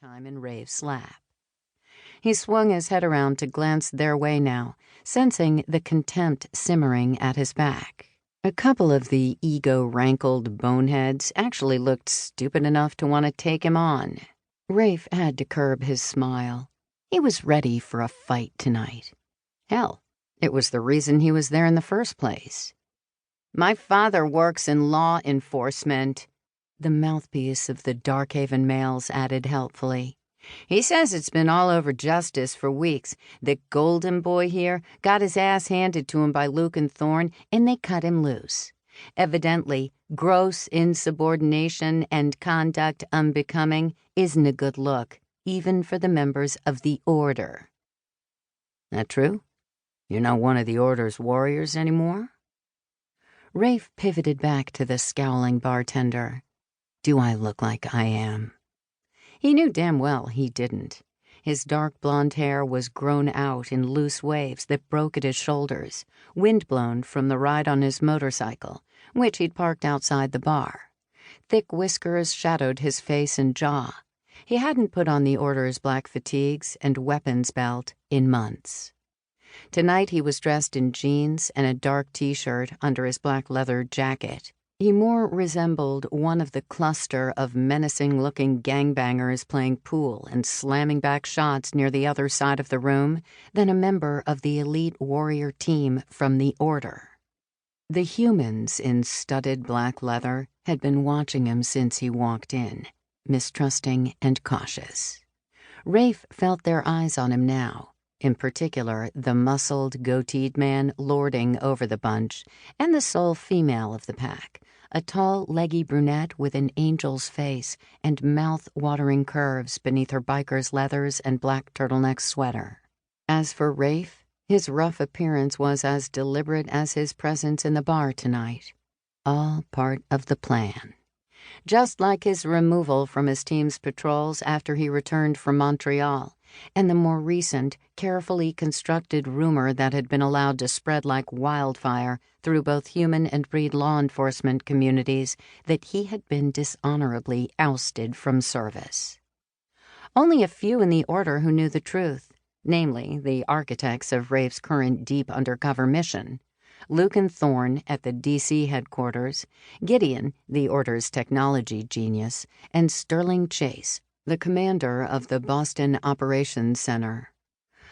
time in Rafe's lap. He swung his head around to glance their way now, sensing the contempt simmering at his back. A couple of the ego-rankled boneheads actually looked stupid enough to want to take him on. Rafe had to curb his smile. He was ready for a fight tonight. Hell, it was the reason he was there in the first place. "My father works in law enforcement," the mouthpiece of the Darkhaven males added helpfully. "He says it's been all over justice for weeks. The golden boy here got his ass handed to him by Luke and Thorne, and they cut him loose. Evidently, gross insubordination and conduct unbecoming isn't a good look, even for the members of the Order." "That true? You're not one of the Order's warriors anymore?" Rafe pivoted back to the scowling bartender. "Do I look like I am?" He knew damn well he didn't. His dark blonde hair was grown out in loose waves that broke at his shoulders, windblown from the ride on his motorcycle, which he'd parked outside the bar. Thick whiskers shadowed his face and jaw. He hadn't put on the Order's black fatigues and weapons belt in months. Tonight he was dressed in jeans and a dark t-shirt under his black leather jacket. He more resembled one of the cluster of menacing-looking gangbangers playing pool and slamming back shots near the other side of the room than a member of the elite warrior team from the Order. The humans in studded black leather had been watching him since he walked in, mistrusting and cautious. Rafe felt their eyes on him now, in particular the muscled, goateed man lording over the bunch and the sole female of the pack, a tall, leggy brunette with an angel's face and mouth-watering curves beneath her biker's leathers and black turtleneck sweater. As for Rafe, his rough appearance was as deliberate as his presence in the bar tonight. All part of the plan. Just like his removal from his team's patrols after he returned from Montreal, and the more recent, carefully constructed rumor that had been allowed to spread like wildfire through both human and breed law enforcement communities that he had been dishonorably ousted from service. Only a few in the Order who knew the truth, namely the architects of Rafe's current deep undercover mission, Luke and Thorne at the D.C. headquarters, Gideon, the Order's technology genius, and Sterling Chase, the commander of the Boston Operations Center.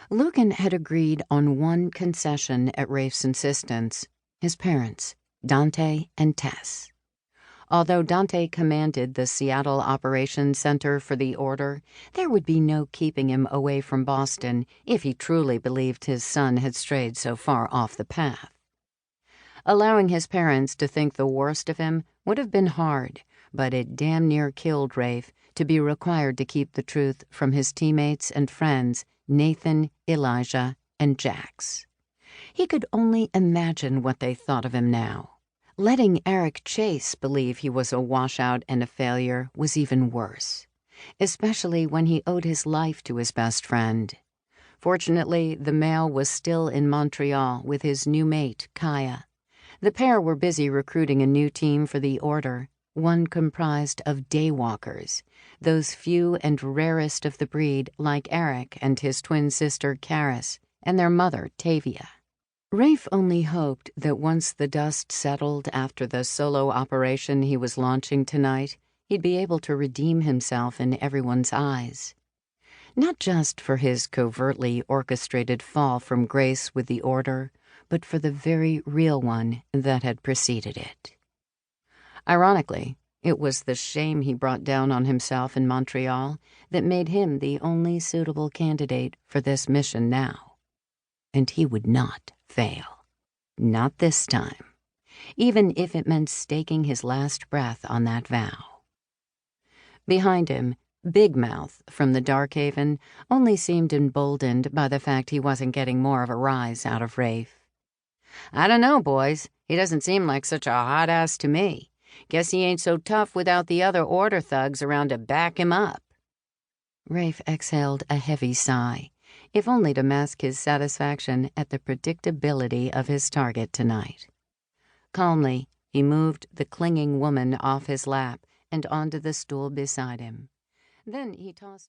Lucan had agreed on one concession at Rafe's insistence: his parents, Dante and Tess. Although Dante commanded the Seattle Operations Center for the Order, there would be no keeping him away from Boston if he truly believed his son had strayed so far off the path. Allowing his parents to think the worst of him would have been hard, but it damn near killed Rafe to be required to keep the truth from his teammates and friends, Nathan, Elijah, and Jax. He could only imagine what they thought of him now. Letting Eric Chase believe he was a washout and a failure was even worse, especially when he owed his life to his best friend. Fortunately, the male was still in Montreal with his new mate, Kaya. The pair were busy recruiting a new team for the Order, one comprised of daywalkers, those few and rarest of the breed like Eric and his twin sister Karis and their mother Tavia. Rafe only hoped that once the dust settled after the solo operation he was launching tonight, he'd be able to redeem himself in everyone's eyes. Not just for his covertly orchestrated fall from grace with the Order, but for the very real one that had preceded it. Ironically, it was the shame he brought down on himself in Montreal that made him the only suitable candidate for this mission now. And he would not fail. Not this time, even if it meant staking his last breath on that vow. Behind him, Big Mouth from the Darkhaven only seemed emboldened by the fact he wasn't getting more of a rise out of Rafe. "I don't know, boys. He doesn't seem like such a hot ass to me. Guess he ain't so tough without the other Order thugs around to back him up." Rafe exhaled a heavy sigh, if only to mask his satisfaction at the predictability of his target tonight. Calmly, he moved the clinging woman off his lap and onto the stool beside him. Then he tossed